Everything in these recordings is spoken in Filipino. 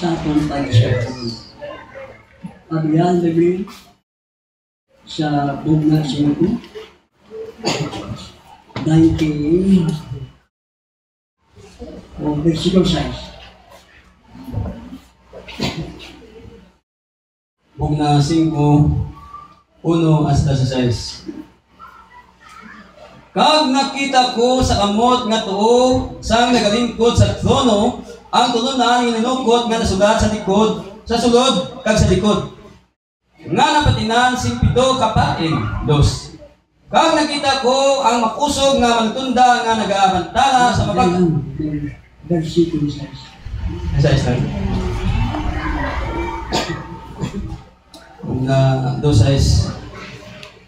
sa atong pag-isip. Abiyan, Bibli, sa bugna 5, 19, o versikulo 6. Bugna 5, 1 hasta 6. Kag nakita ko sa kamot nga tuo sang nagalingkod sa trono ang tulunan nga nanukot nga nasulat sa likod, sa sulod kag sa likod. Nga napatinan sing 7 kapain, 2. Kag nakita ko ang makusog nga mantunda nga nagaabantala sa mabag. Versikulo 6. Na 2:6.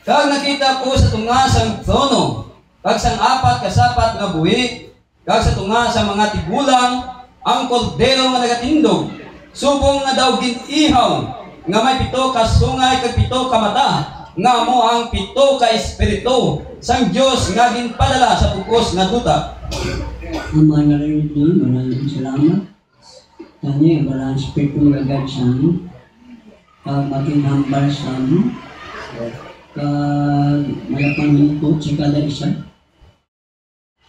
Kag nakita ko sa tunga sang trono kag sang 4 kasapat nga buhi kag sa tunga sa mga tigulang ang kordero nga nagatindog subong nga daw ginihaw nga may 7 ka sungay kag 7 ka mata nga mo ang 7 ka espiritu sang Dios nga ginpadala sa bukos nga duta. Ang mga narinig doon, maraming salamat. Tanya, walang espiritu nga gagad sa amin. Kag maging hambal sa amin. Kag malapang lingkod sa kada isa.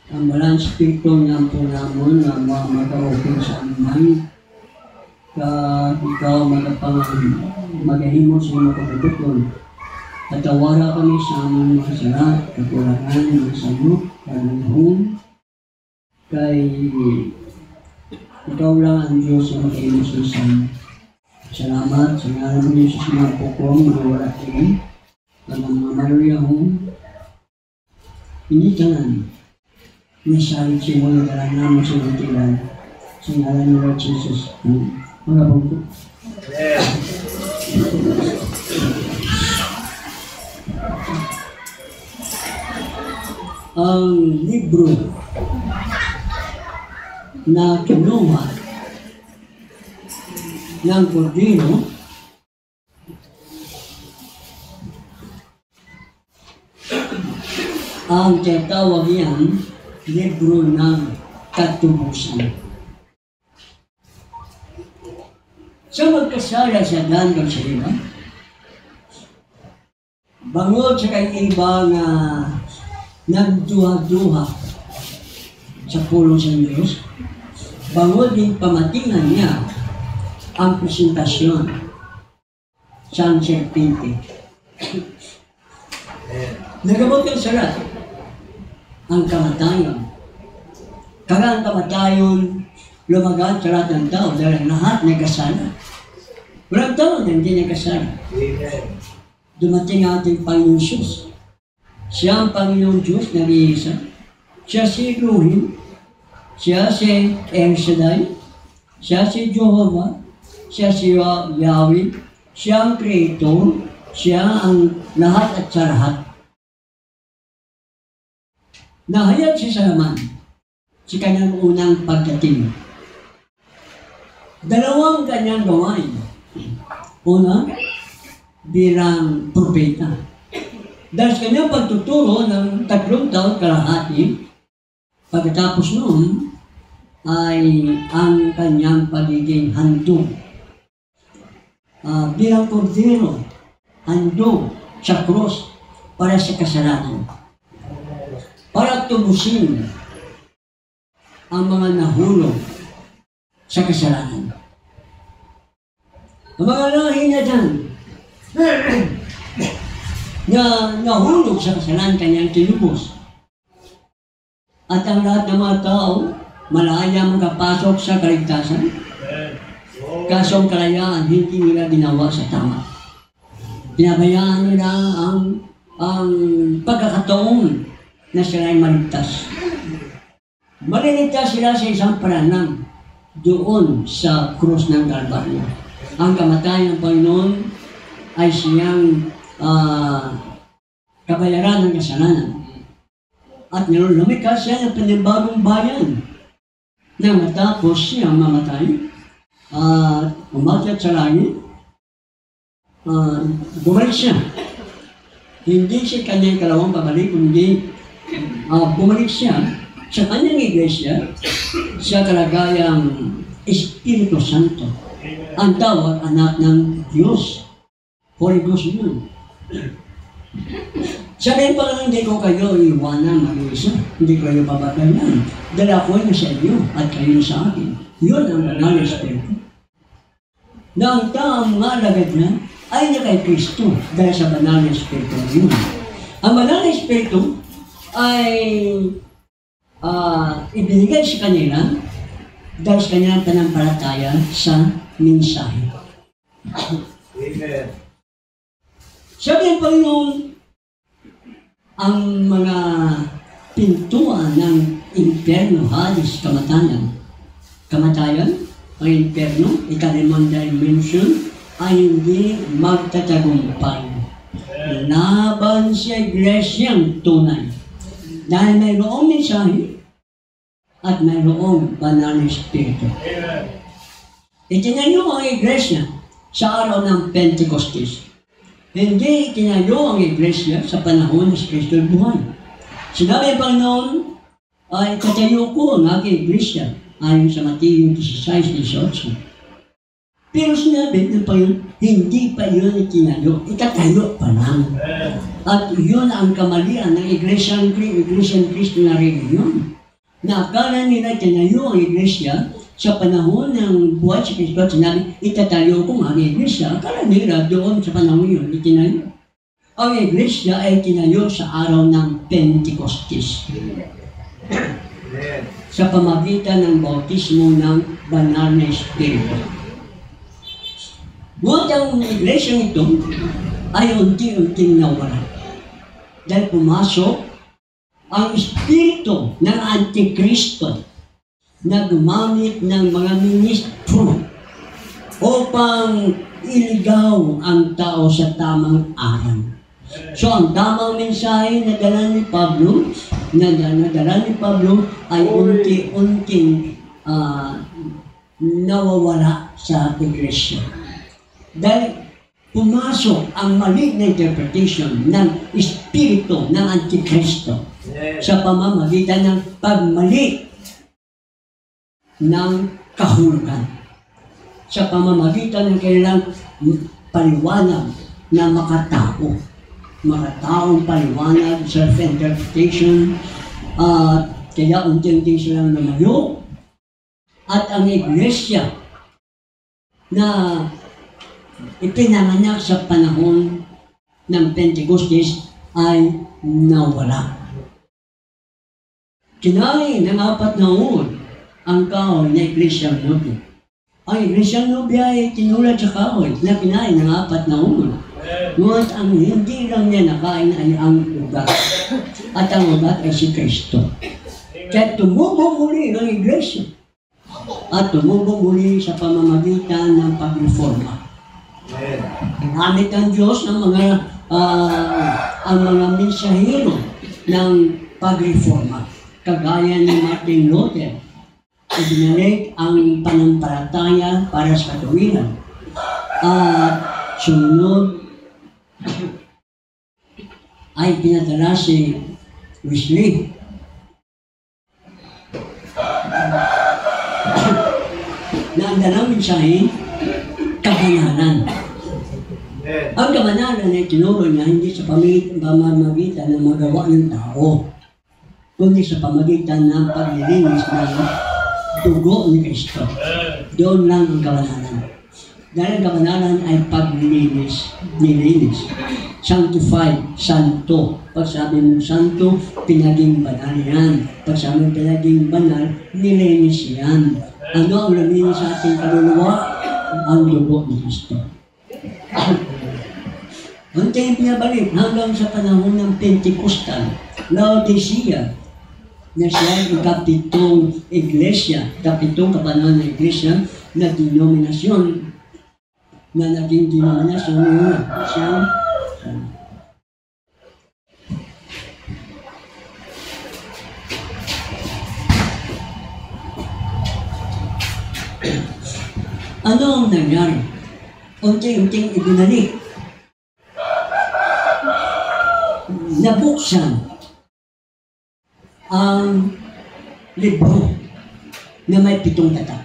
Ang walang espiritu niya po naman na mag-open sa amin. Kag ikaw magahimo sa mga kapituton. Tatawara kami sa aming mga salat, kakulangan, mga saluk, kalanghon. Kay ikaw lang ang Diyos na mag-ahimo sa amin. Salamat sa ngalan ng Jesus mga pukong, mga wala tingin. Kag mga maruyahong initanan. Nasalit siya mo yung dalang naman sa intilan. Sa ngalan ng Lord Jesus. Mga bangko. Ang libro na kinuha ng Cordero ang tinatawag yan libro ng katubusan. Sa magkasala sa dan sa iba, bangod sa kay iba nga nagduha-duha sa pulong sa Diyos, bangod din pamatingan niya ang presentasyon sa serpente. Nagamot ang salat ang kamatayon. Kaya ang kamatayon lumagan sa lahat ng tao dahil lahat nagkasala. Walang tao na hindi nagkasala. Dumating ang ating Panginoon Diyos. Siya ang Panginoon Diyos na iisa. Siya si Elohim. Siya si El Shaddai. Siya si Jehovah. Siya si Yahweh. Siya ang Creator. Siya ang lahat at sa lahat. Nahayag siya sa laman sa kanyang unang pagdating. Dalawang kanyang gawain. Una, bilang propeta. Dahil sa kanyang pagtuturo ng 3 taon kalahati, pagkatapos noon ay ang kanyang pagiging handog. Bilang kordero, handog sa krus para sa kasalanan. Para tubusin ang mga nahulog sa kasalanan. Ang mga lahi na dyan na nahulog sa kasalanan kanyang tinubos. At ang lahat ng mga tao malaya makapasok sa kaligtasan. Kaso ang kalayaan hindi nila ginawa sa tama. Pinabayaan nila ang pagkakataon na sila ay maligtas. Maliligtas sila sa isang paranan doon sa krus ng Kalbaryo. Ang kamatayan ng Panginoon ay siyang kabayaran ng kasalanan. At lumikha siya ng panibagong bayan na matapos siyang mamatay at umakyat sa langit. Bumalik siya. Hindi siya kanyang kalawang pabalik, kundi bumalik siya sa kanyang iglesia sa kalagayang Espiritu Santo. Ang tawag, anak ng Diyos. Holy Ghost yun. Sabihin pa lang, hindi ko kayo iwanan mag-isa. Hindi ko kayo babatayan. Dahil ako ay nasa inyo at kayo sa akin. Yun ang banal na Espiritu. Na ang taong mga alagad na ay na kay Kristo dahil sa banal na Espiritu yun. Ang banal na Espiritu ay ibinigay sa kanila dahil sa kanilang panampalataya sa mensahe. Amen. Sabi ng Panginoon, ang mga pintuan ng impyerno, Hades, kamatayan, ang impyerno, ikalimang dimension, ay hindi magtatagumpay laban sa iglesyang tunay. Dahil mayroong mensahe at mayroong banal na Espiritu. Itinayo ang iglesia sa araw ng Pentecostes. Hindi itinayo ang iglesia sa panahon na si Kristo ay buhay. Sinabi ng Panginoon, ay katayo ko ang aking iglesia ayon sa Mateo 16:18. Pero sinabi ng Panginoon, hindi pa yun itinayo, itatayo pa lang. At yun ang kamalian ng iglesyang Kristo na reliyon. Na akala nila tinayo ang iglesia sa panahon ng buhay si Kristo at sinabi, itatayo ko ang iglesia. Akala nila doon sa panahon yun, itinayo. Ang iglesia ay tinayo sa araw ng Pentecostes. Sa pamagitan ng bautismo ng banal na Espiritu. Ngunit ang iglesia ito ay unti-unting nawala. Dahil pumasok ang espiritu ng Antikristo na gumamit ng mga ministro upang iligaw ang tao sa tamang aral. So ang tamang mensahe na dala ni Pablo, ay unti-unting nawawala sa iglesia. Dahil pumasok ang mali na interpretation ng espiritu ng Antikristo sa pamamagitan ng pagmali ng kahulugan. Sa pamamagitan ng kailang paliwanag na makatao. Makataong paliwanag, self-interpretation, kaya unti-unti silang lumayo. At ang iglesia na ipinanganak sa panahon ng Pentecostes ay nawala. Kinain ng 4 na uod ang kahoy na iglesyang nobya. Ang iglesyang nobya ay tinulad sa kahoy na kinain ng 4 na uod. Ngunit ang hindi lang niya nakain ay ang ugat. At ang ugat ay si Kristo. Kaya tumubo muli ang iglesia. At tumubo muli sa pamamagitan ng pagreforma. Ginamit ng Diyos ang mga mensahero ng pagreforma. Kagaya ni Martin Luther, ibinalik ang panampalataya para sa katuwiran. Sumunod ay pinadala si Wesley. Na ang dalang mensahe, kabanalan. Ang kabanalan ay tinuro niya hindi sa pamamagitan ng magawa ng tao, kundi sa pamamagitan ng paglilinis ng dugo ni Kristo. Doon lang ang kabanalan. Dahil ang kabanalan ay paglilinis, nilinis. Sanctified, santo. Pag sabi mong santo, pinaging banal yan. Pag sabi mong pinaging banal, nilinis yan. Ano ang luminis sa ating kaluluwa? Ang dugo ni Kristo. Unti pinabalik hanggang sa panahon ng Pentecostal, Laodicea, na siya ang kapitong iglesia, kapitong kapanahan ng iglesia na denominasyon, na naging denominasyon yun. Siya, ano ang nangyari? Unti-unting ibinalik. Nabuksan ang libro na may 7 tatak.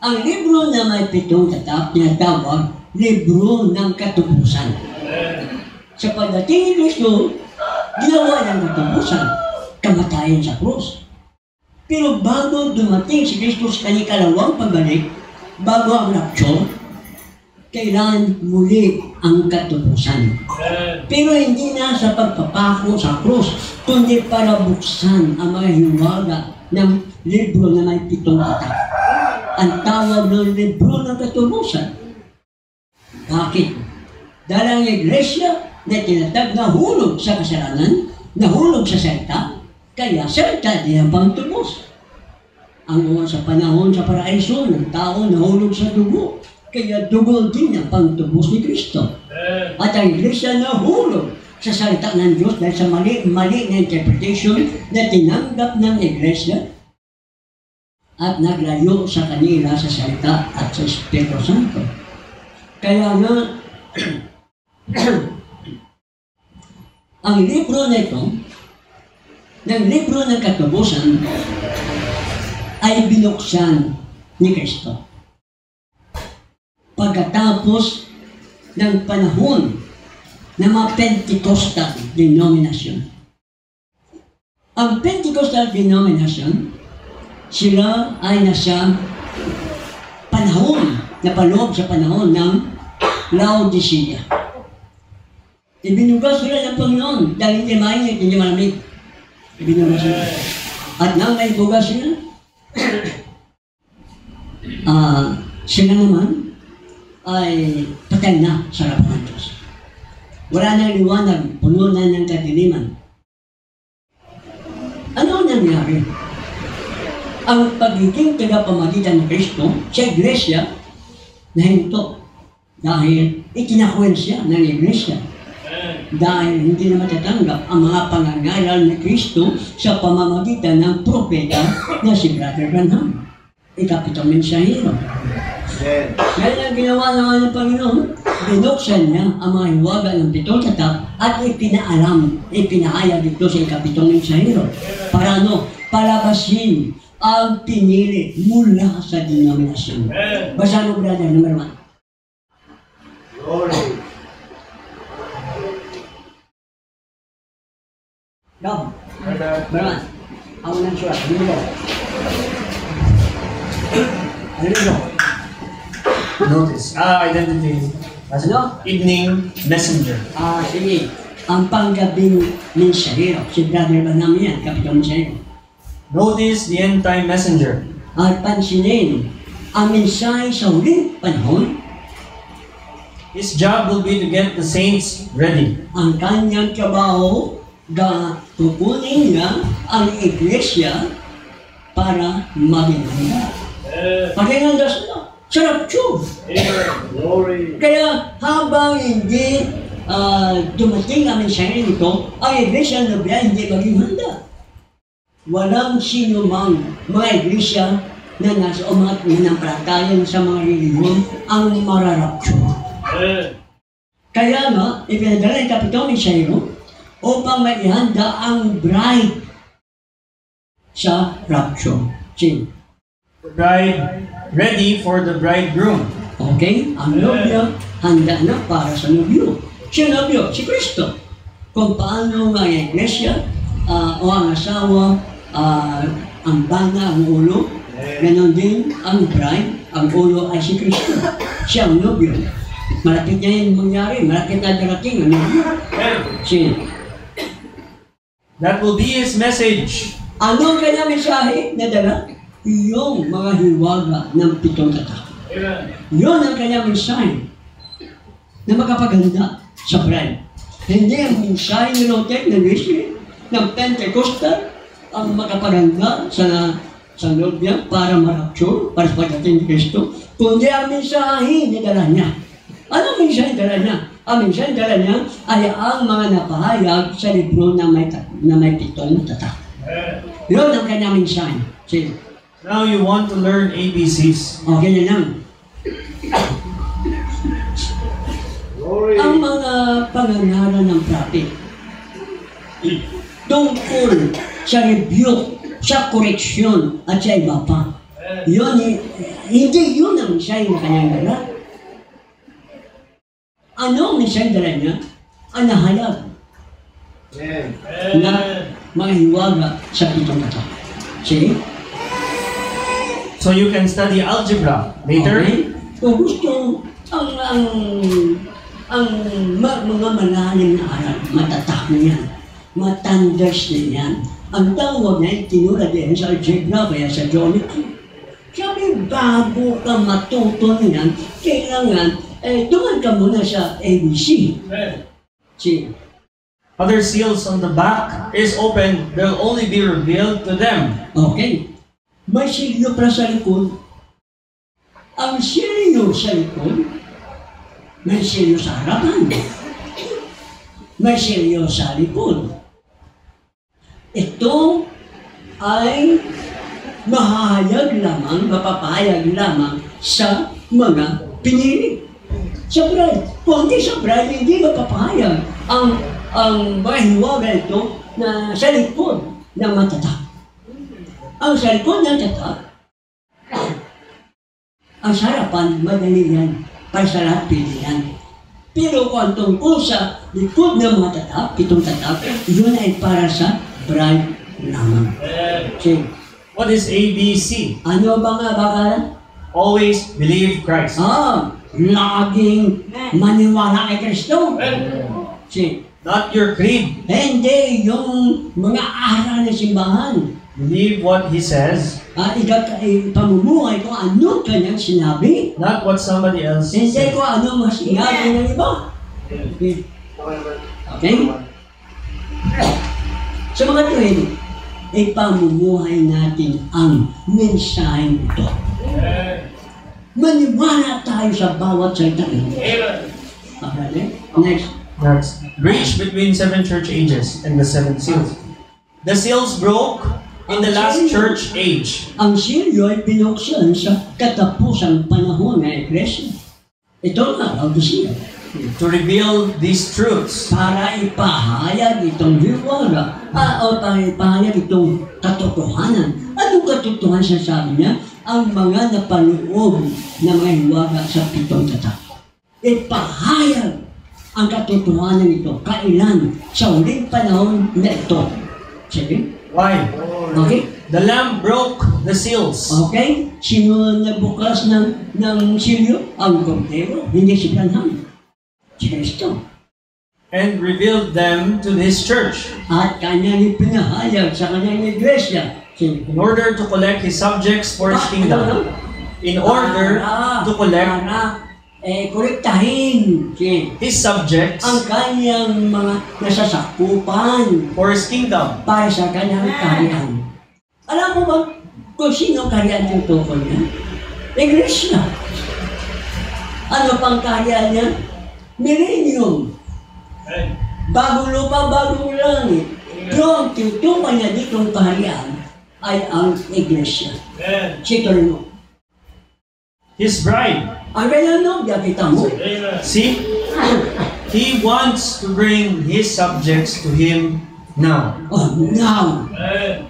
Ang libro na may 7 tatak, tinatawag, libro ng katubusan. Sa pagdating ni Kristo, ginawa ng katubusan, kamatayan sa krus. Pero bago dumating si Kristo sa kanyang kalawang pagbalik, bago ang rapture, kailangan muli ang katubusan. Pero hindi na sa pagpapako sa krus, kundi para buksan ang mga hiwaga ng libro na may 7 tatak. Ang tawag ng libro ng katubusan. Bakit? Dahil ang iglesia na tinatag nahulog sa kasalanan, nahulog sa salita, kaya salita din ang pangtubos. Ang uwan sa panahon sa paraiso ng tao nahulog sa dugo, kaya dugo din ang pangtubos ni Kristo. At ang iglesia nahulog sa salita ng Diyos dahil sa mali na interpretation na tinanggap ng iglesia at naglayo sa kanila sa salita at sa Espiritu Santo. Kaya nga, ang libro na ito, ng libro ng katubusan, ay binuksan ni Kristo. Pagkatapos ng panahon ng mga Pentecostal denomination. Ang Pentecostal denomination, sila ay nasa panahon, napaloob sa panahon ng Laodicea. Ibinugas sila ng Panginoon dahil hindi mainit, hindi malamig. Ibinugas sila. At nang may bugas sila, sila naman ay patay na sa harapan ng Diyos. Wala nang liwanag, puno na ng kadiliman. Ano nangyari? Ang pagiging tagapamagitan ng Kristo sa iglesia nahinto dahil itinakwil siya ng iglesia. Dahil hindi na matatanggap ang mga pangangaral ni Kristo sa pamamagitan ng propeta na si Brother Branham. Ikapitong mensahero. Kaya ang ginawa naman ng Panginoon, binuksan niya ang mga hiwaga ng 7 tatak at ipinahayag dito sa ikapitong mensahero. Para ano? Palabasin ang pinili mula sa denominasyon. Basa mo, brother, number 1. Glory. Go. Number 1. Ako nang surat. Dito. Ano dito? Notice. Identity. Ano? Evening messenger. Sige. Ang panggabing mensahero. Si Brother Branham yan, kapitong mensahero. Notice the end time messenger. At pansinin, ang mensahe sa huling panahon, His job will be to get the saints ready. ang kanyang trabaho, tukunin niya ang iglesia para maging handa. Maging handa sila. Sarap tiyog. Glory. Kaya habang hindi dumating ang mensahe nito, ang iglesia na biya hindi maging handa. Walang sino mang mga iglesia na nasa o mga nanampalatayan sa mga reliyon ang mararapture. Kaya nga, ipinadala ng kapitong mensahero upang maihanda ang bride sa rapture. See? The bride ready for the bridegroom. Okay? Ang nobyo, handa na para sa nobyo. Si nobyo, si Kristo. Kung paano ang iglesia o ang asawa, ang bana, ang ulo, ganon din ang bride, ang ulo ay si Kristo. Siya ang nobyo. Malapit niya yung mangyari, malapit na darating ang nobyo. See? That will be his message. Ano kaya mensahe na dala? Yung mga hiwaga ng 7 tatak. Yun ang kanyang mensahe na makapaganda sa bride. Hindi ang mensahe ni Luther, ng Wesley, ng Pentecostal, ang makapaganda sa nobya para marapture, para sa pagdating ni Kristo, kundi ang mensahe na dala niya. Ano ang mensahe na dala niya? Ang mensahe na dala niya ay ang mga napahayag sa libro na may 7 tatak. Yun ang kanyang mensahe. Sige. Now you want to learn ABCs. Okay na lang. Glory. Ang mga pangangaral ng prophet tungkol sa rebuke, sa koreksyon, at sa iba pa. Yun, hindi yun ang mensahe na kanyang dala. Ano ang mensahe dala niya? Ang nahayag Amen. na mahiwaga sa pitong kata. See? So you can study algebra later. Okay? Kung gusto, mga malalim na aral, matatak na yan, matandas na yan. Ang tawag na itinulad yan sa algebra kaya sa geometry. Sabi, bago ka matuto niyan, kailangan, duman ka muna sa ABC. See? Other seals on the back is open. They'll only be revealed to them. Okay. May silyo para sa likod. Ang silyo sa likod, may silyo sa harapan. May silyo sa likod. Ito ay mahahayag lamang, mapapahayag lamang sa mga pinili. Sa bride. Kung hindi sa bride, hindi mapapahayag ang mahiwaga ito na sa likod ng matatak. Ang sa likod ng tatak, ang sarapan, madali yan, para sa lahat pili yan. Pero kung tungkol sa likod ng mga tatak, pitong tatak, yun ay para sa bride lamang. Okay. What is ABC? Ano ba nga bakalan? Always believe Christ. Laging maniwala kay Kristo. See? Not your creed. Hindi yung mga aral ng simbahan. Believe what He says, Pamumuhay kung ano kanyang sinabi. not what somebody else Hindi says. ko ano mas sinabi ng iba. Okay? Sa mga tuwid, ipamumuhay natin ang mensahe ito. Maniwala tayo sa bawat salita nito. Okay? Next. Next. Bridge between 7 church ages and the 7 seals. The seals broke in the last church age. Ang silyo ay binuksan sa katapusang panahon ng Iglesia. Ito nga, Laodicea. To reveal these truths. Para ipahayag itong hiwaga, o para ipahayag itong katotohanan. Anong katotohanan sasabi niya? Ang mga napaloob na mga hiwaga sa pitong tatak. Ipahayag ang katotohanan ito, kailan sa uling panahon na ito. Sige? Why? Okay? The Lamb broke the seals. Okay? Sino nagbukas ng silyo? Ang Kordero, hindi si Branham. Si Kristo. And revealed them to His church. At kanyang ipinahayag sa kanyang iglesia. Sige. In order to collect His subjects for His kingdom. In order to collect kolektahin His subjects ang kanyang mga nasasakupan for His kingdom. para sa kanyang kaharian. Alam mo ba kung sino kaharian yung tukol niya? Iglesia. Ano pang kaharian niya? Millennium. Bagong lupa, bagong langit. Pero ang tutukan niya ditong kaharian ay ang iglesia. Sito rin mo. His bride. Ang kanyang nobya, kita mo. See? He wants to bring His subjects to Him now. Oh, now,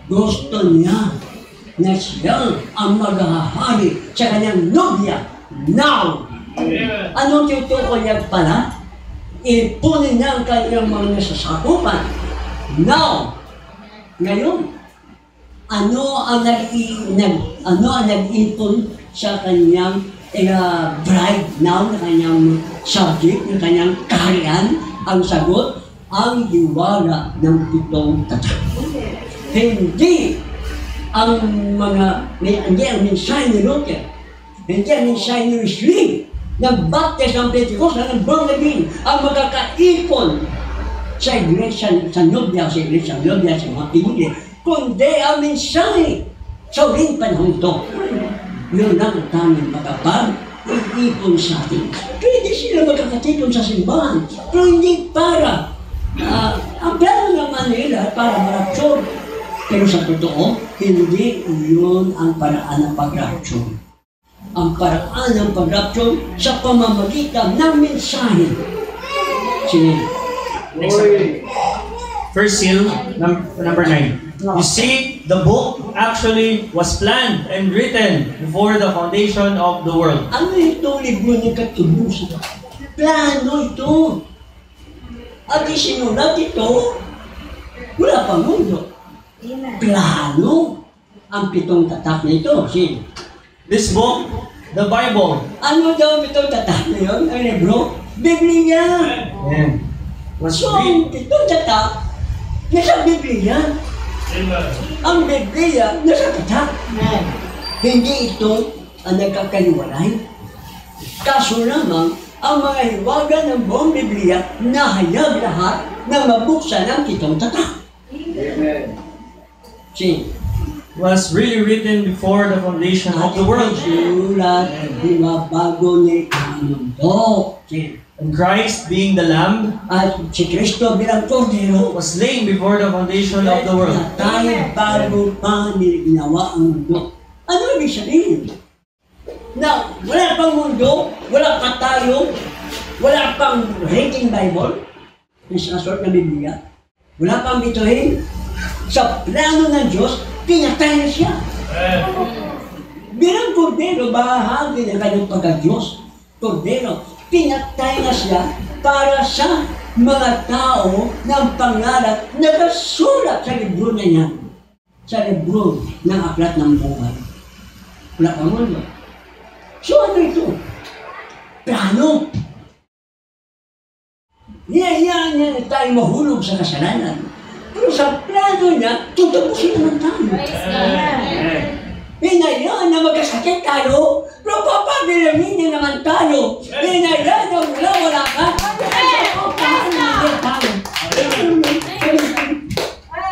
gusto niya na siya ang maghahari sa kanyang nobya. Now! Anong tutukoy niya pala? Ipunin niya ang kanyang mga nasasakupan. Now! Ngayon, ano ang nag-ipon sa kanyang bride now na kanyang subject, na kanyang kaharian? Ang sagot, ang hiwaga ng pitong tatak. Hindi ang mensahe ni Luther, hindi ang mensahe ni Wesley, nag-baptize ng Pentecost, ng born again, ang magkakaipon sa iglesia, sa nobya, sa mga pinili, kundi ang mensahe sa uling panahon ito. Yun lang ang tanging makapag-iipon sa atin. Pwede sila magkakatipon sa simbahan, pero hindi para ang plano naman nila para marapsyon. Pero sa totoo, hindi yun ang paraan ng pag-rapsyon. Ang paraan ng pag-rapsyon sa pamamagitan ng mensahe. Sige. Glory. First seal, number 9. You see, the book actually was planned and written before the foundation of the world. Ano ito libro ng katubusan? Plano ito. At isinulat ito, wala pang mundo. Plano ang 7 tatak na ito. Sin? This book, the Bible, Ano daw ang 7 tatak na yun? Ang libro? Biblia. was So, ang 7 tatak, nasa Biblia. Ang Biblia, nasa tatak. Hindi ito ang nagkakaliwalay. Kaso lamang, ang mga hiwaga ng buong Biblia nahayag lahat na mabuksan ang 7 tatak. Amen. Sin? was really written before the foundation of the world. Sinulat, di ba, bago ni mundo. Sin? And Christ, being the Lamb, At si Kristo bilang Kordero, was slain before the foundation of the world. natay bago pa ginawa ang mundo. Ano ibig sabihin? Na wala pang mundo, wala pa tayo, wala pang written Bible, na sort na Biblia, wala pang bituhin, sa plano ng Diyos, pinatay na siya. Bilang Kordero, bahagi ng kanyang pagka-Diyos, Kordero, pinatay na siya para sa mga tao ng pangarap na nakasulat sa libro na niya, sa libro ng aklat ng buhay. Wala pang mundo. So ano ito? Plano. Hinayaan niya na tayo mahulog sa kasalanan. Pero sa plano niya, tutubusin naman tayo. Hinayaan na magkasakit tayo, pero papabilangin niya naman tayo. Hinayaan na wala ka. Papabilangin tayo.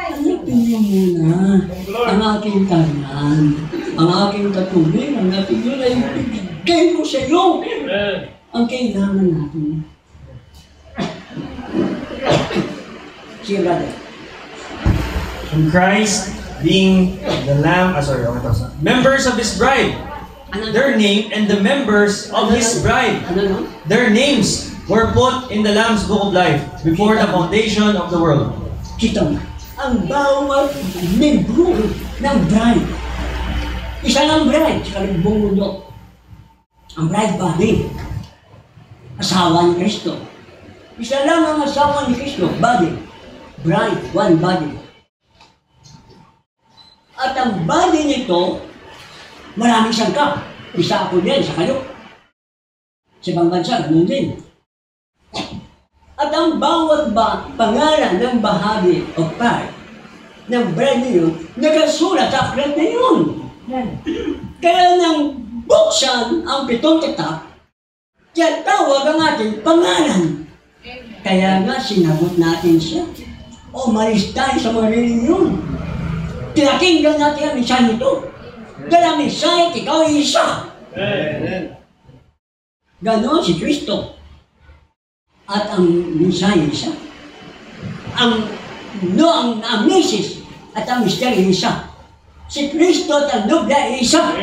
Hanapin niyo muna ang aking kanan, ang aking katuloy, ang aking yun ay ibigay ko sa iyo. Ang kailangan natin. Sige, brother. And Christ, being the Lamb, members of His bride, their name and the members of His bride, Ano no? their names were put in the Lamb's Book of Life before the foundation of the world. Kita mo, ang bawat membro ng bride. Isa lang bride sa kalibong mundo. Ang bride body. Asawa ni Kristo. Isa lang ang asawa ni Kristo, body. Bride, one body. At ang body nito, maraming sangkap. Isa ako din sa kayo. Sa ibang bansa, ganun din. At ang bawat pangalan ng bahagi o part ng bride niyo, nagasulat sa aklat na yun. Kaya nang buksan ang 7 tatak, kaya tawag ang ating pangalan. Kaya nga sinagot natin siya. O malis tayo sa mga reunion. Tinakinggan natin ang mensahe nito. Dahil ang mensahe, ikaw ay isa. Ganon si Kristo. At ang mensahe isa. Ang message at ang mystery isa. Si Kristo at ang nobla ay isa.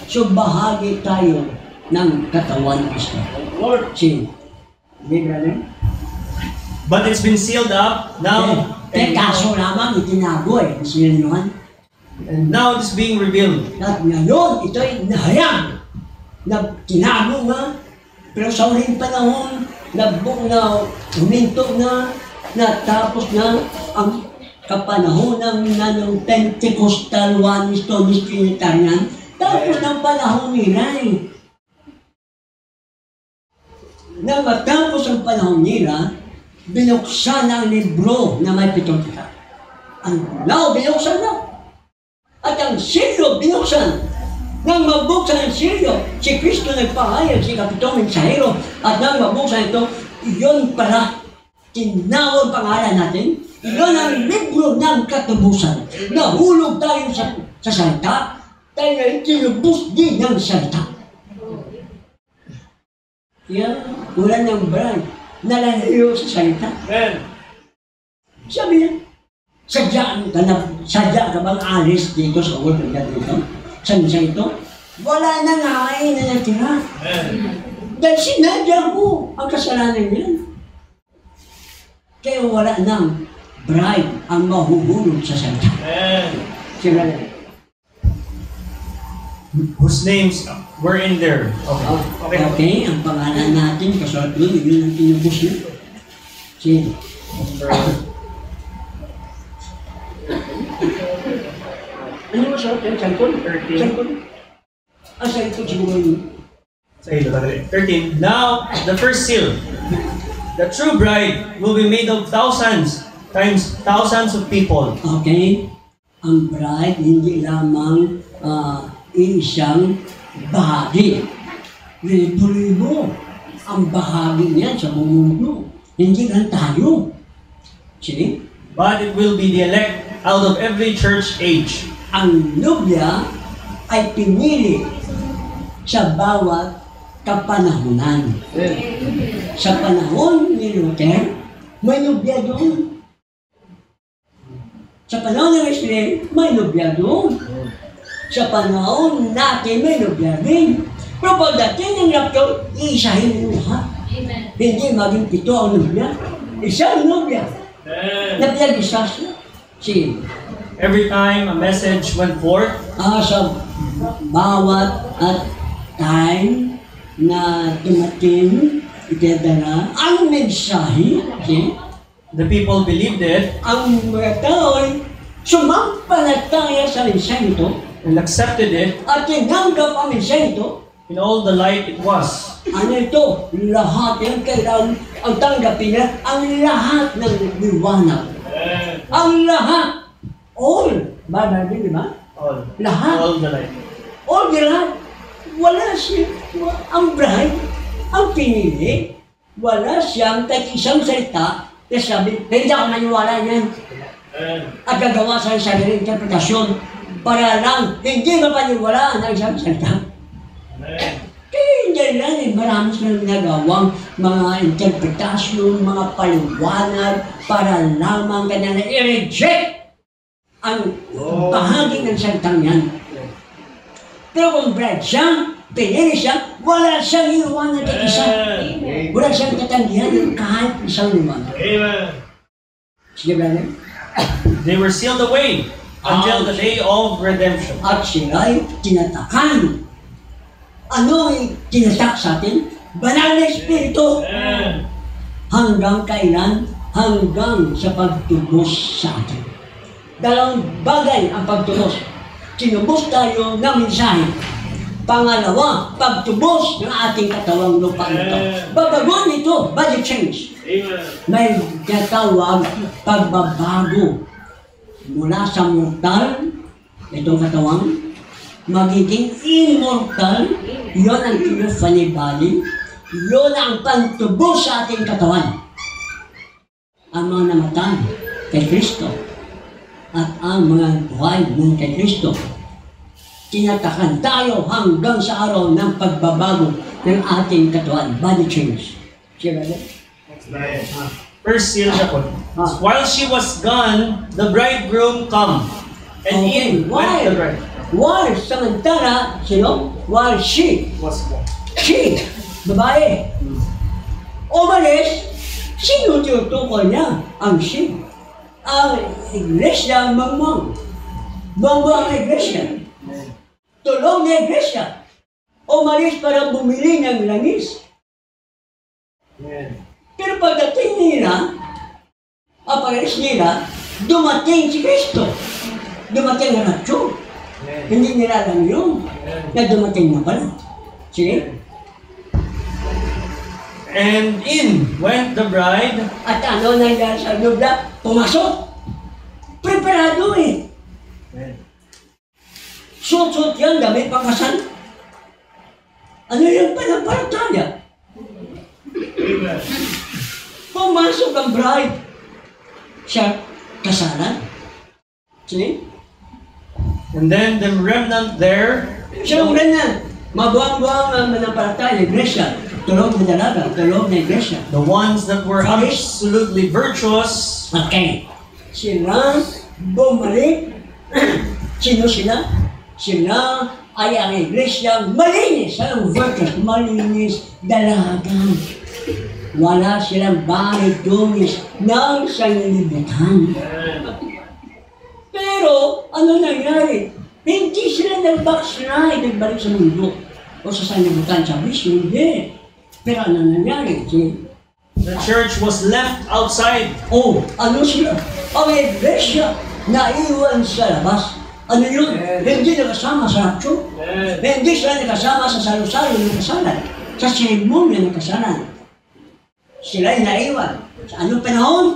So bahagi tayo ng katawan ni Kristo. Si Brother? But it's been sealed up now. Kaso lamang itinago sininuhan. And now it's being revealed. At ngayon, ito ay nahayag na tinago nga, pero sa uling panahon, na huminto na, natapos na ang kapanahonan ng Pentecostal Oneness Trinitarian, tapos ng panahon nila eh. Nang matapos ang panahon nila, binuksan ang libro na may 7 tatak. Ang now, binuksan na. At ang silyo, binuksan. Nang mabuksan ang silyo, si Kristo nagpahayag si Kapitong Mensahero. At nang mabuksan ito, iyon pala, tinawag pangalan natin, iyon ang libro ng katubusan. Nahulog tayo sa salita, tayo ay tinubos din ng salita. Kaya, wala ng brand, nalalayo sa salita. Sabi niya, sadya ka bang alis dito sa world of God dito? Sa misa ito? Wala nang hain na natira. Dahil sinadya mo ang kasalanan niya. Kaya wala nang bride ang mahuhulog sa salita. Sila na. Whose names were in there? Okay. Okay, ang pangalan natin, kasama doon, yun ang tinubos niya. Sino? Ano mo sa atin? Cellphone? 13. Cellphone? Ah, cellphone siguro yun. 13. Now, the first seal. The true bride will be made of thousands times thousands of people. Okay? Ang bride, hindi lamang isang bahagi. Libo-libo ang bahagi niyan sa buong mundo. Hindi lang tayo. See? But it will be the elect out of every church age. Ang nobya ay pinili sa bawat kapanahunan. Sa panahon ni Luther, may nobya doon. Sa panahon ni Wesley, may nobya doon. Sa panahon natin, may nobya din. Pero pagdating ng rapture, iisahin mo lahat. Hindi maging 7 ang nobya. Isang nobya. Na pinag-isa siya. See? Every time a message went forth, Sa bawat at time na dumating, itadala ang mensahe. See? the people believed it Ang mga tao ay sumampalataya sa mensahe ito and accepted it at tinanggap ang mensahe ito. in all the light it was. Ano ito? Lahat yan kailangan ang tanggapin niya, ang lahat ng liwanag. Ang lahat. All. Ba, di ba? All. Lahat. All the light. All the lahat. Wala siya. Ang bride, ang pinili, wala siyang kahit isang salita na sabi, hindi ako maniwala niyan. At gagawa sa sariling interpretasyon para lang hindi mapaniwalaan ang isang salita. Kaya hindi lang, marami silang nagawang mga interpretasyon, mga paliwanag para lamang kanya na i-reject ang bahagi ng salitang yan. Pero kung bride siya, pinili siya, wala siyang iwanan at isa. Wala siyang katanggihan ng kahit isang iwanan. Sige, brother. They were sealed away until the day of redemption. At sila'y tinatakan. Ano ay tinatak sa atin? Banal na Espiritu. Hanggang kailan? Hanggang sa pagtubos sa atin. Dalawang bagay ang pagtubos. Tinubos tayo ng mensahe. Pangalawa, pagtubos ng ating katawang lupa nito. Babagon ito, body change. May katawag pagbabago mula sa mortal, itong katawang, magiging immortal. Yon ang theophany body. Yon ang pantubos sa ating katawan. Ang mga namatay kay Kristo at ang mga buhay ng kay Kristo, tinatakan tayo hanggang sa araw ng pagbabago ng ating katawan. Body change. Sira ba? First seal siya po. While she was gone, the bridegroom come. And in went the bride. While samantala, sino? While she, Was gone. she, babae, umalis, sino tinutukoy niya? Ang she. Ang iglesia, mangmang. Mangmang ang iglesia. Tulong na iglesia. Umalis para bumili ng langis. Pero pagdating nila, pag-alis nila, dumating si Kristo. Dumating ang rapture. Hindi nila alam yun, na dumating na pala. Sige? And in went the bride. At ano nangyari sa nubla? Pumasok. Preparado eh. Suot-suot yan, damit pangkasal. Ano yung panampalataya? Pumasok ang bride. Siya, kasalan. Sige? And then the remnant there. Siyang ganyan. Mabuang-buang ang manampalataya, iglesia. Tulog na dalaga, tulog na iglesia. The ones that were absolutely virtuous. Okay. Sila bumalik. Sino sila? Sila ay ang iglesia malinis. Ang virtuous, malinis, dalaga. Wala silang bahay dumis ng sanglibutan. Pero, ano nangyari? Hindi sila nag-backslide, nagbalik sa mundo. O sa sanglibutan, sabi siya, hindi. Pero ano nangyari? The church was left outside. Ano sila? Ang iglesia naiwan sa labas. Ano yun? Hindi nakasama sa rapture. Hindi sila nakasama sa salo-salo ng kasalan. Sa seremonya ng kasalan. Sila'y naiwan. Sa anong panahon?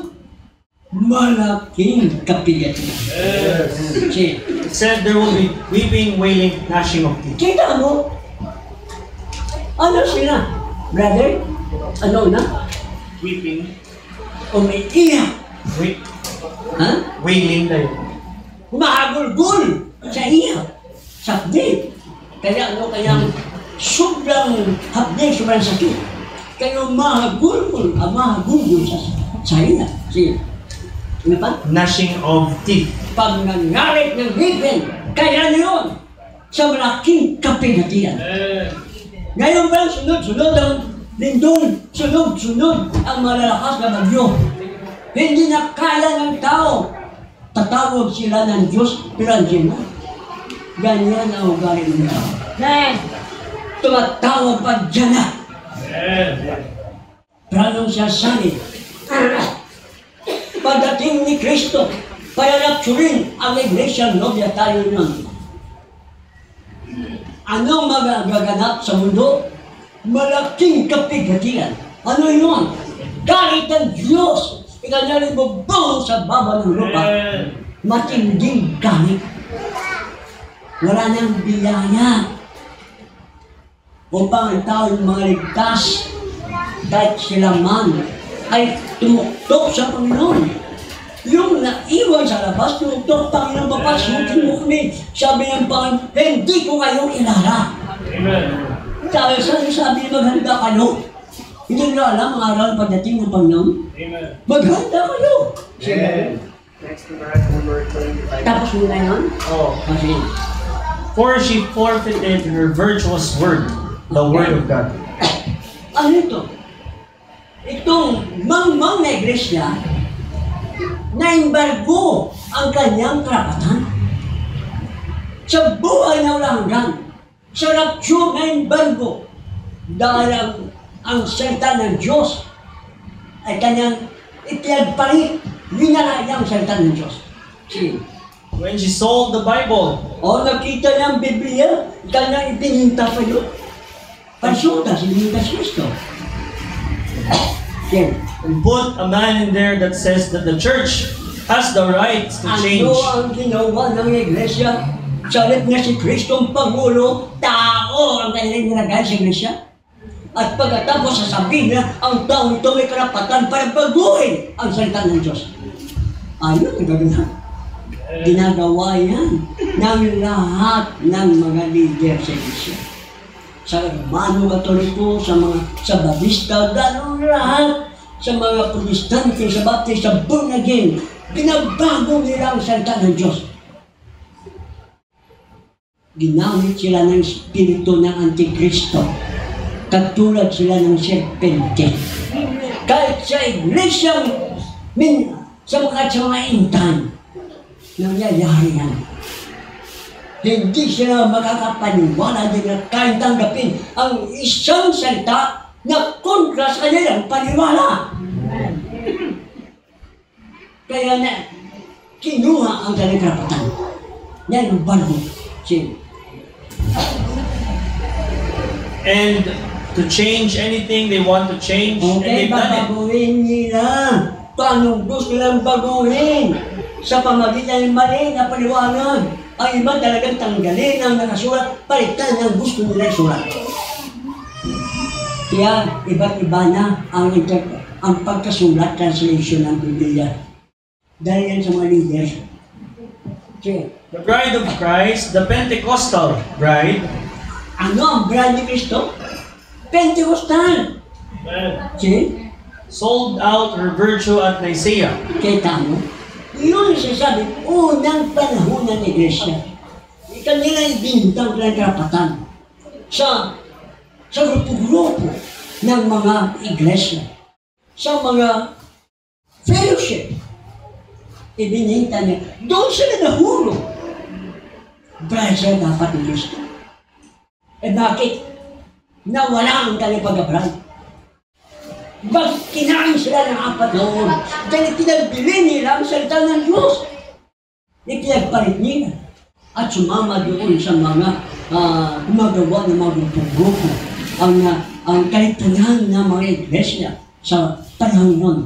Malaking kapigatian. It said there will be weeping, wailing, gnashing of teeth. Kita mo? Ano sila? Brother? Ano na? Weeping. Umiiyak. Ha? Wailing tayo. Mahagulgul sa iyak. Sakit. Kaya kaya sobrang hapde, sobrang sakit. Kaya mahagulgul sa iyak. Sige. Ano pa? Gnashing of teeth. Pag nangarit ng ngipin, kaya niyon sa malaking kapigatian. Ngayon ba, sunod-sunod ang lindol, sunod-sunod ang malalakas na bagyo. Hindi na kaya ng tao. Tatawag sila ng Diyos, pero andyan na. Ganyan ang ugali ng tao. Tumatawag pa dyan na. Pero anong sasabi? Pagdating ni Kristo, palalapsurin ang iglesia nobya tayo nun. Anong magaganap sa mundo? Malaking kapigatian. Ano yun? Galit ng Diyos. Ikanyari bubong sa baba ng lupa. Matinding galit. Wala nang biyaya. Upang ang tao yung mga ligtas, kahit sila man, ay tumuktok sa Panginoon. Yung naiwan sa labas, tumuktok, Panginoon, papasukin mo kami. Sabi ng Panginoon, hindi ko kayo kilala. Sabi maghanda kayo. Hindi nyo alam ang araw ng pagdating ng Panginoon? Maghanda kayo. Next to that, number 25. Tapos mo na yun? Kasi, For she forfeited her virtuous word, the word of God. ano ito? Itong mangmang na iglesia, na-embargo ang kanyang karapatan. Sa buhay na walang hanggan, sa rapture na-embargo, dahil ang salita ng Diyos ay kanyang ipinagpalit, winala niya ang salita ng Diyos. Sige. When she sold the Bible, Nakita niya ang Biblia, kanyang ipininta pa yun. Pansuta, sininta si Kristo. Sige. and put a man in there that says that the church has the right to change. Ano ang ginawa ng iglesia? Salit na si Kristo ang Pangulo, tao ang kanilang nilagay sa iglesia. At pagkatapos sasabihin na ang taong ito may karapatan para baguhin ang salita ng Diyos. Ayun, nagagana. Ginagawa yan ng lahat ng mga leader sa iglesia. Sa Romano Katoliko, sa mga Sabadista, ganun lahat. Sa mga Protestante, sa Baptist, sa born again, binabago nila ang salita ng Diyos. Ginamit sila ng espiritu ng Antikristo. Katulad sila ng serpente. Kahit sa iglesia, sa mga intan, nangyayari yan. Hindi sila makakapaniwala din na kahit tanggapin ang isang salita na kontra sa kanilang paniwala. Kaya na, kinuha ang kanilang karapatan. Yan ang bago. And to change anything they want to change, and Okay, they've done it. babaguhin nila. Paano gusto nilang baguhin? Sa pamagitan ng mali na paliwanag. Ang iba talagang tanggalin ang nakasulat, palitan ang gusto nila isulat. Kaya iba't iba na ang pagkasulat, translation ng Biblia. Dahil yan sa mga leaders. Okay. The bride of Christ, the Pentecostal bride, Ano ang bride ni Kristo? Pentecostal. See? sold out her virtue at Nicaea. Kita mo? Yun sasabi, unang panahon ng iglesia. Kanila ibintang ng karapatan sa grupo-grupo ng mga iglesia. sa mga fellowship. Ibininta niya. Doon sila nahulog. Bride siya dapat ni Kristo. Eh bakit? Nawala ang kanyang pag-bride. Bakit kinain sila ng 4 na oras? Dahil pinagbili nila ang salita ng Diyos. Ipinagpalit nila. At sumama doon sa mga gumagawa ng mga grupo-grupo. Ang kalitungan ng mga iglesia sa panahon nun.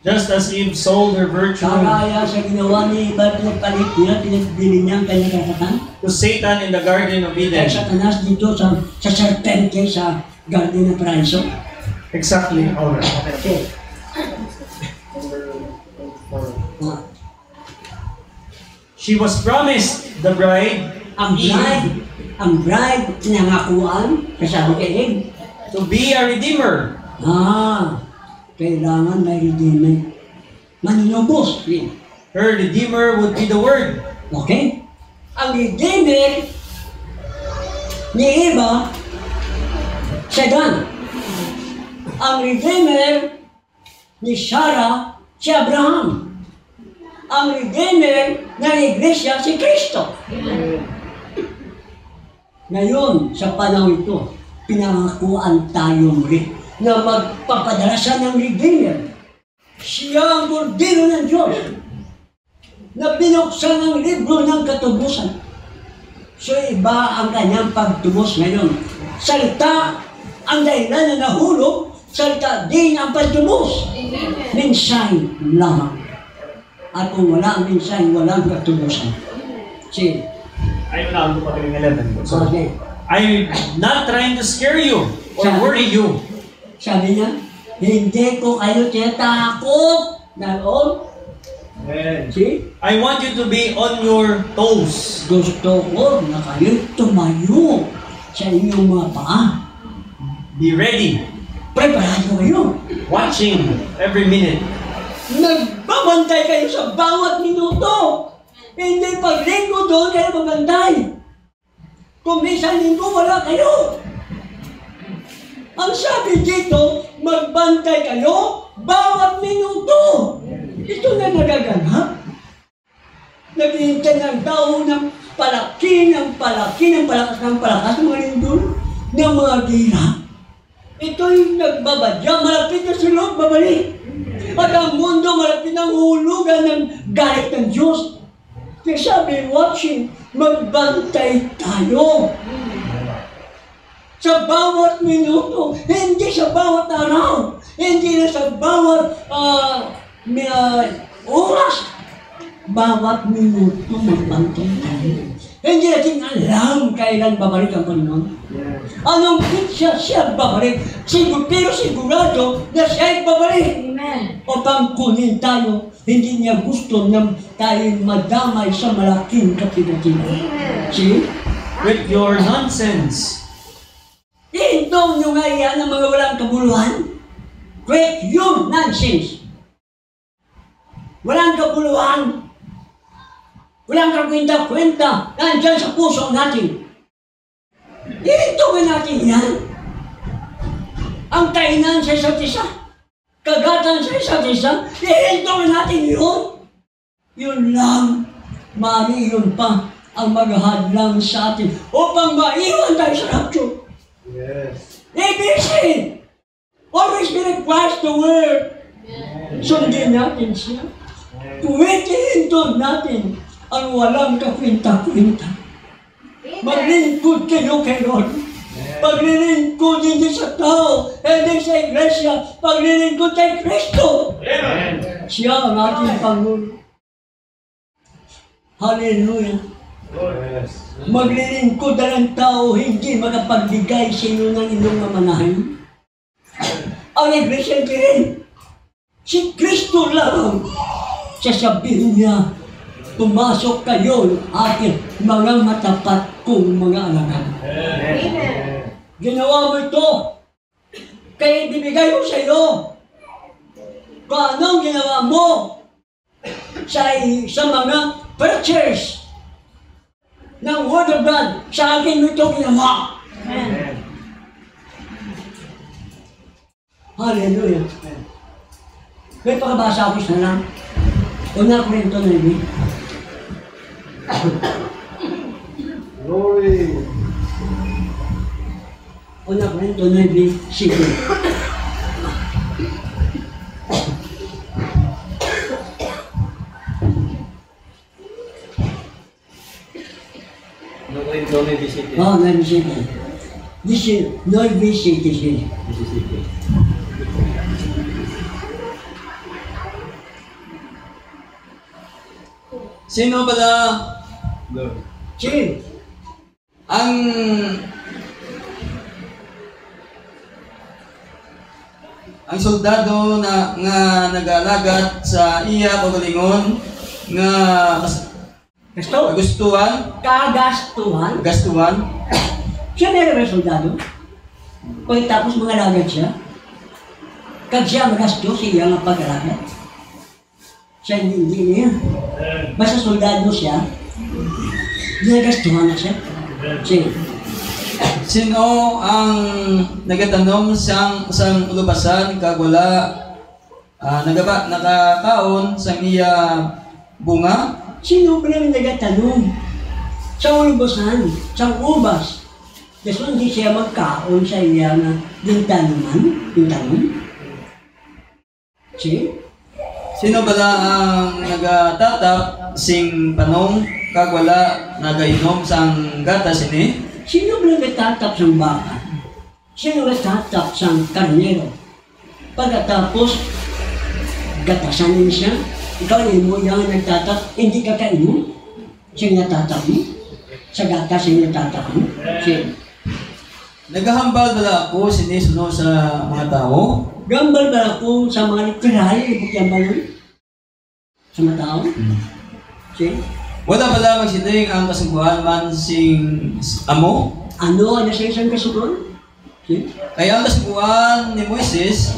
Just as Eve sold her virtue Karaya sa ginawa ni iba, pinagpalit niya, pinagbili niya ang kanyang kasatan. to Satan in the Garden of Kay Eden. Satanas dito sa serpente sa Garden of Paraiso. Exactly. Alright. Okay. Number 24. She was promised the bride, Ang bride, pinangakuan, kasabi kay Eve. to be a redeemer. Kailangan may redeemer. Maninubos. Her redeemer would be the word. Okay? Ang redeemer ni Eva, si Adan. Ang redeemer ni Sarah, si Abraham. Ang redeemer ng iglesia, si Kristo. Ngayon, sa panahon ito, pinangakuan tayo muli na magpapadala siya ng redeemer. Siya ang kordero ng Diyos na binuksan ang libro ng katubusan. So iba ang kanyang pagtubos ngayon. Salita ang dahilan na nahulog, salita din ang pagtubos. Mensahe lamang. At kung wala ang mensahe, walang katubusan. See? I'm not going to 11. So, Okay. I'm not trying to scare you or worry you. Sabi niya, hindi ko kayo tinatakot na Lord. See? I want you to be on your toes. Gusto ko na kayo tumayo sa inyong mga paa. Be ready. Preparado kayo. Watching every minute. Nagbabantay kayo sa bawat minuto. Hindi paglinggo doon kayo magbantay. Kung minsan linggo, wala kayo. Ang sabi dito, magbantay kayo bawat minuto. Ito na nagaganap. Naghihintay ng tao ng palaki, ng palakas ng mga lindol, ng mga gira. Ito'y nagbabadya, malapit na si Lord babalik. At ang mundo malapit ng hulugan ng galit ng Diyos. Kaya sabi, watching, magbantay tayo. Sa bawat minuto, hindi sa bawat araw, hindi na sa bawat oras, bawat minuto magbantay tayo. Hindi natin alam kailan babalik ang Panginoon. Anong pitsa siya babalik? Pero sigurado na siya'y babalik. Amen. Upang kunin tayo, hindi niya gusto na tayo madamay sa malaking kapitatinan. See? With your nonsense. Iintong nyo nga yan ng mga walang kabuluhan. Quit your nonsense. Walang kabuluhan. Walang kakwenta-kwenta. Nandyan sa puso natin. Iintong natin yan. Ang kainan sa isa't isa. Kagatan sa isa't isa. Iintong natin yun. Yun lang. Mari yun pa ang maghahadlang sa atin upang maiwan tayo sa rapture. Yes. ABC! Always be requires the word. Sundin natin siya. Tuwitiin doon natin ang walang kakwinta-kwinta. Maglingkod kayo kay Lord. Paglilingkod hindi sa tao, hindi sa iglesia. Paglilingkod kay Kristo. Siya ang ating Pangulo. Hallelujah. Yes. Maglilingkod ng tao, hindi makapagbigay sa inyo ng inyong mamanahin. Ang iglesia din, si Kristo lang, sasabihin niya, pumasok kayo, aking mga matapat kong mga alagad. Amen. Ginawa mo ito, kaya ibibigay ko sa iyo. Kung anong ginawa mo sa mga preachers ng Word of God, sa akin mo ito ginawa. Amen. Hallelujah. May pakabasa ko isa lang. Una Korinto 9. Glory. Una Korinto 9, 7. No Corinto, no Visite. Oh, 9, 7. Dice 9, 7. Sino pala Sige. ang soldado na nga nagalagat sa iya pagalingon nga Gusto? gustuhan, Kagastuhan. gastuhan, Siya meron ng soldado. Pagkatapos mga lagad siya, kag siya magasto siya nga pag-alagat. Siya hindi niya. Basta soldado siya, ginagastuhan na siya. Sige. sino ang nagatanom sang ulubasan kag wala nakakaon sang iya bunga? Sino ba naman nagatanong? Sa ulubasan, sa ubas. Kasi hindi siya magkaon sa iya nga dintanuman, dintanon. Sige. Sino bala ang nagatatap sing panong kag wala nagainom sang gatas ini? Sino ba nagtatap sa baka? Sino nagtatap sa karnero? Pagkatapos, gatasan siya. Ikaw mo yung nagtatap, hindi ka kainom. Siya natatap mo. Sa gatas siya natatap mo. Siya. Naghahambal bala ako sinisunod sa mga tao? Gambal ba ako sa mga literal, ibig yung balon? Sa mga tao? Siya. Wala bala magsiling ang kasungguhan man sing amo? Ano sa isang kasugon? Siya. Kaya ang kasungguhan ni Moises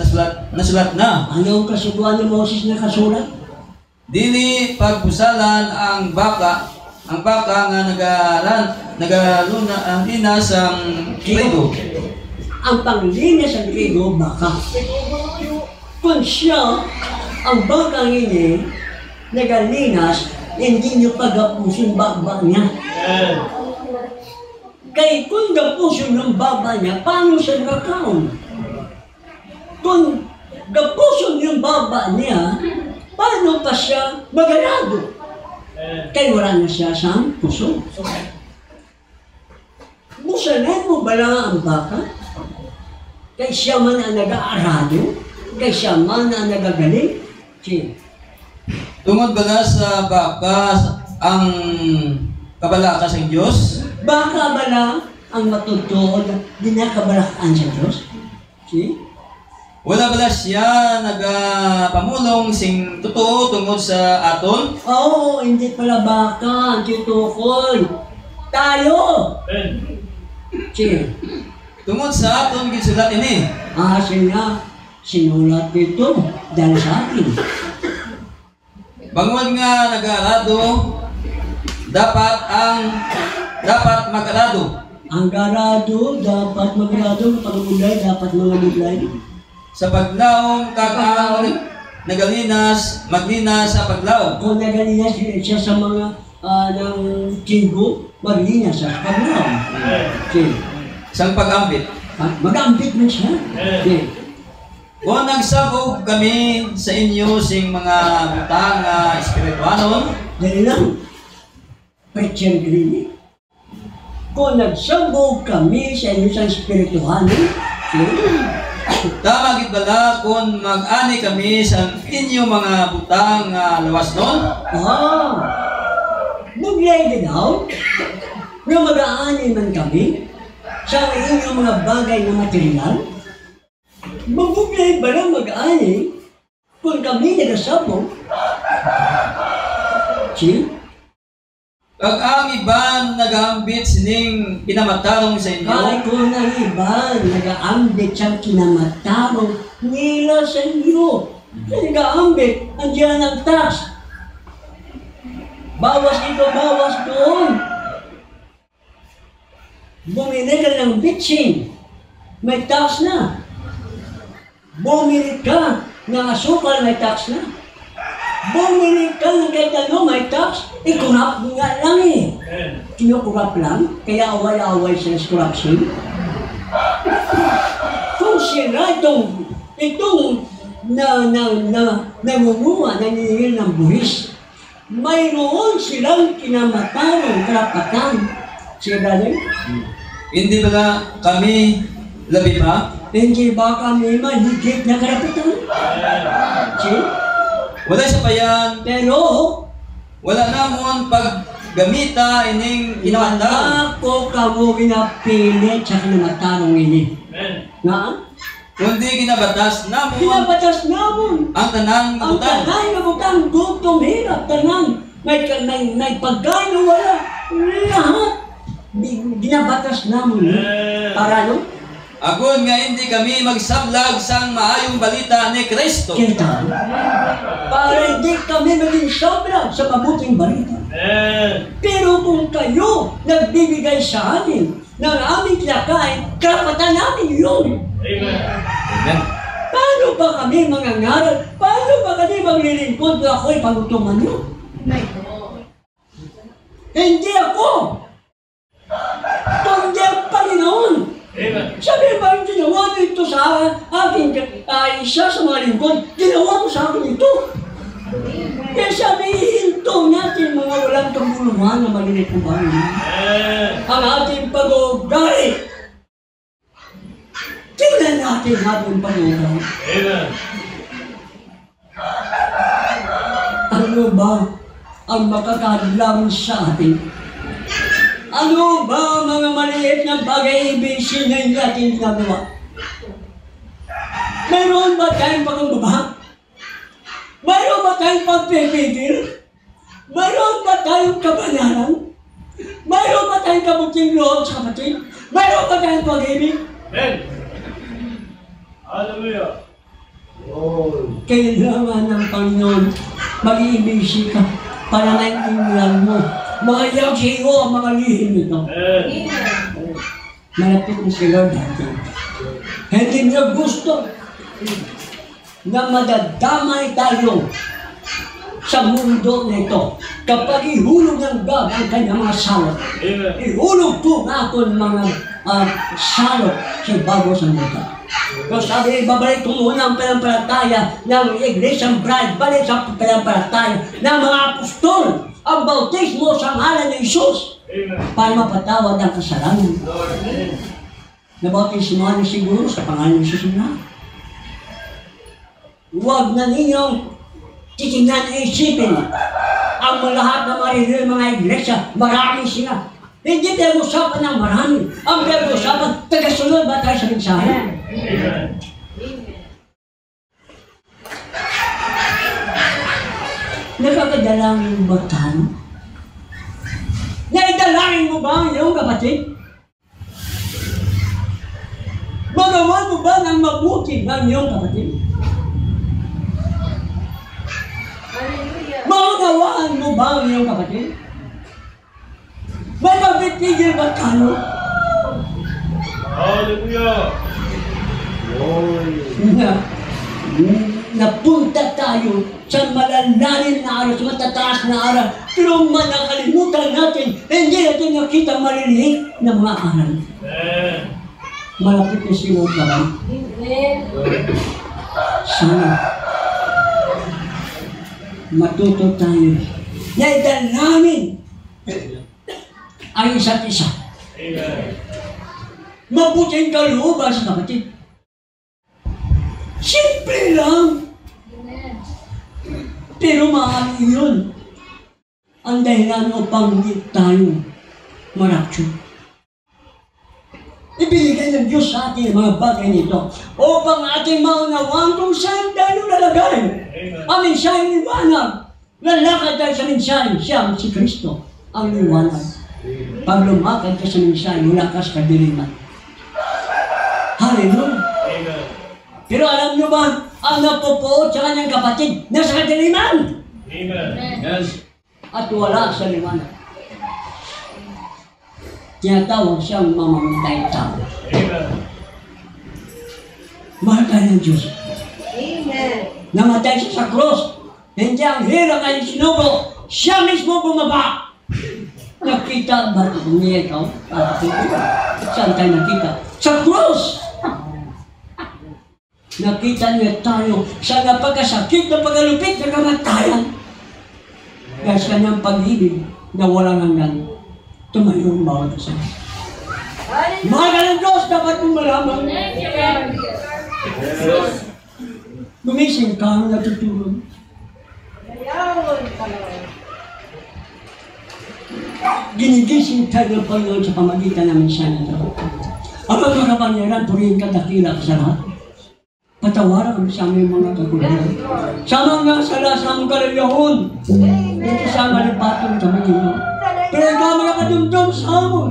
nasulat na. Ano ang kasuguan ni Moses na kasulat? Dili pagbusalan ang baka nga nagaluna ang dinas ang trigo. Ang panglinis ng trigo, baka. Kung siya, ang bakang ini, nagalinas, hindi niyo pagapusin baba niya. Kaya kung gapusin ng baba niya, paano siya nakakaon? Kung gapusin yung baba niya, paano pa siya magalado? Kaya wala na siya sa puso. Busalan mo ba lang ang baka? Kaya siya man ang nag-aarado? Kaya siya man ang nagagaling? Siya. Tungod bala sa baka ang kabalaka sa Diyos? Baka ba lang ang matutuod na dinakabalaan sa Diyos? Siya. Wala bala siya nagapamulong sing totoo tungod sa aton? Oo, hindi pala baka ang tutukol. Tayo! Siya. Tungod sa aton gisulat ini. Siya sinulat dito dahil sa akin. Bangod nga nag-arado, dapat mag-arado. Ang garado, dapat magrado, pagmulay, dapat mga mulay. Sa paglaom kag ang nagalinas, maglinas sa paglaom. Kung nagalinas siya sa mga ng tigo, maglinas sa paglaw. Okay. Sang pag-ambit. Mag-ambit man siya. Okay. Kung nagsabog kami sa inyo sing mga butang espirituanon, Dali lang. Preacher Green. Kung nagsabog kami sa inyo sa espirituhan, tama gid bala kung mag-ani kami sa inyo mga butang lawas nun? Buglay din daw na mag-aani man kami sa inyong mga bagay na material. Mabuglay ba na mag-aani kung kami nagasabog? See? Pag ang iban nag-ambit sining pinamatarong sa inyo, Kahit kung ang iba nag-aambit siyang kinamatarong nila sa inyo. Nag-aambit, andiyan ang tax. Bawas dito, bawas doon. Bumili ka ng bitchin. May tax na. Bumili ka na asukal may tax na. Bumili ka ng kahit ano may tax, ikurap mo nga lang eh. Kinukurap lang, kaya away-away sa corruption. Kung sila itong nangunguha, naningil ng buhis, mayroon silang kinamatanong karapatan. Sila rin? Hindi ba kami labi pa? Hindi ba kami mahigit na karapatan? Wala sa payan. Pero, Wala namon paggamita ining kinamatan. ako kamo ginapilit sa kinamatanong ini. Na? Kundi ginabatas namon Pinabatas namon. ang tanan nga Ang butang. tanay na butang, gutom, hirap, tanan. May pagkain na wala. Lahat. Ginabatas namon. Para no? Agon nga hindi kami magsablag sang maayong balita ni Kristo. Kita. Para hindi kami maging sobra sa mabuting balita. Pero kung kayo nagbibigay sa amin ng aming kinakain, karapatan namin yun. Amen. Paano ba kami mangangaral? Paano ba kami maglilingkod na ako'y pagutuman nyo? Hindi ako! Kundi ang Panginoon! Sabi ba yung ginawa nito sa aking isa sa mga lingkod, ginawa mo sa akin ito. Kaya sabi, hinto natin mga walang kabuluhan na maliit ng Panginoon. Ang ating pag-ugali. Tingnan natin ating pag-ugali. Ano ba ang makakadlang sa atin? Ano ba mga maliit na bagay-ibig na hindi natin ginagawa? Mayroon ba tayong pagkababa? Mayroon ba tayong pagpipigil? Mayroon ba tayong kabanalan? Mayroon ba tayong kabuting loob sa kapatid? Mayroon ba tayong pag-ibig? Hallelujah. Kailangan ng Panginoon mag-iibig ka para maintindihan mo. Mga yaksiyo ang mga lihim nito. Malapit na si Lord natin. Hindi niya gusto na madadamay tayo sa mundo na ito. Kapag ihulog ng God ang kanyang mga salot, ihulog ko na ako ng mga salot sa bago sa mundo. Kung sabi, babalik ko muna ang panampalataya ng Iglesiang Bride, balik sa panampalataya ng mga apostol, ang bautismo sa ngalan ni Jesus para mapatawad ang kasalanan. Nabautismohan niyo siguro sa pangalan ni Jesus na. Huwag na ninyong titingnan at isipin ang lahat ng mga iglesia, marami sila. Hindi tayo usapan ng marami. Ang tayo usapan, tagasunod ba tayo sa mensahe? Nakakadalangin ba tayo? Naidalangin mo ba ang iyong kapatid? Magawa mo ba ng mabuti ang iyong kapatid? Magawaan mo ba ang iyong kapatid? May magpipigil ba tayo? Hallelujah. Napunta tayo sa malalalim na araw, sa matataas na araw, pero nakalimutan natin, hindi natin nakita maliliit na mga aral. Malapit na si Lord naman. Sana matuto tayo na idalangin ang isa't isa. Mabuting kalooban sa kapatid. Simple lang. Pero maaari yun. Ang dahilan upang hindi tayo marapture. Ibinigay ng Diyos sa atin ang mga bagay nito upang ating maunawaan kung saan tayo lalagay. Ang mensahe liwanag. Lalakad tayo sa mensahe. Siya, si Kristo, ang liwanag. Pag lumakad ka sa mensahe, wala ka sa kadiliman. Hallelujah. Pero alam nyo ba, ang napupuot sa kanyang kapatid, nasa kadiliman. Yes. At wala sa liwanag. Tinatawag siyang mamamatay tao. Mahal tayo ng Diyos. Amen. Namatay siya sa cross. Hindi ang hira kayong sinugo. Siya mismo bumaba. Nakita ba niya ikaw? Saan tayo nakita? Sa cross! Nakita niya tayo sa napagkasakit na pagkalupit na kamatayan. Dahil sa kanyang pag-ibig na walang hanggan, tumayo ang bawat isa. Mahal ka ng Diyos, dapat mong malaman. Gumising ka ang natutulog. Ginigising tayo ng Panginoon sa pamagitan ng mensahe nito. Ang mga kapangyarihan, purihin ka dakila sa lahat. Patawaran kami sa aming mga kagulang. Sa mga sala, sa aming kalayahon. Dito sa malipatong sa Panginoon. Pero ikaw mga kadumdum sa amon.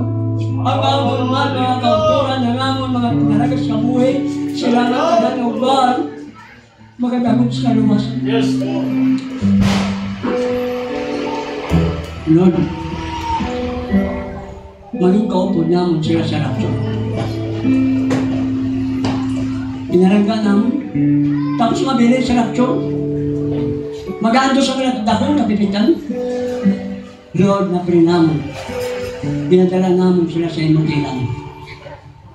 Ang amon man, mga kauturan, ang amon mga pinaragas sa buhay. Sila nga kaganauban. Magandamot sa kalumasan. Lord, maging kaupod namin sila sa rapture. Inaranggan namin, tapos mabilis sa rapture. Mag-ando sa mga dahon, kapipitan. Lord, naprin namin. Binadala namin sila sa imong ilang.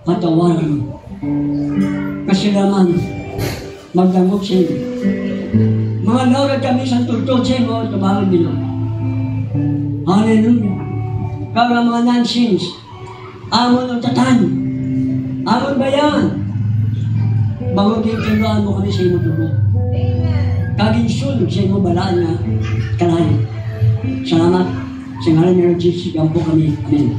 Patawaran mo. Kasi naman, magdamot sa iyo. Mga Lord, kami sa tutod sa iyo, tumangon din. Hallelujah. Kaya mga non-sins, amon ang tatan, amon bayan, bawag yung tinuan mo kami sa iyong dugo. Kaging sulog sa iyong balaan na kalahin. Salamat. Sa ngalan ni Lord Jesus, sigaw po kami. Amen.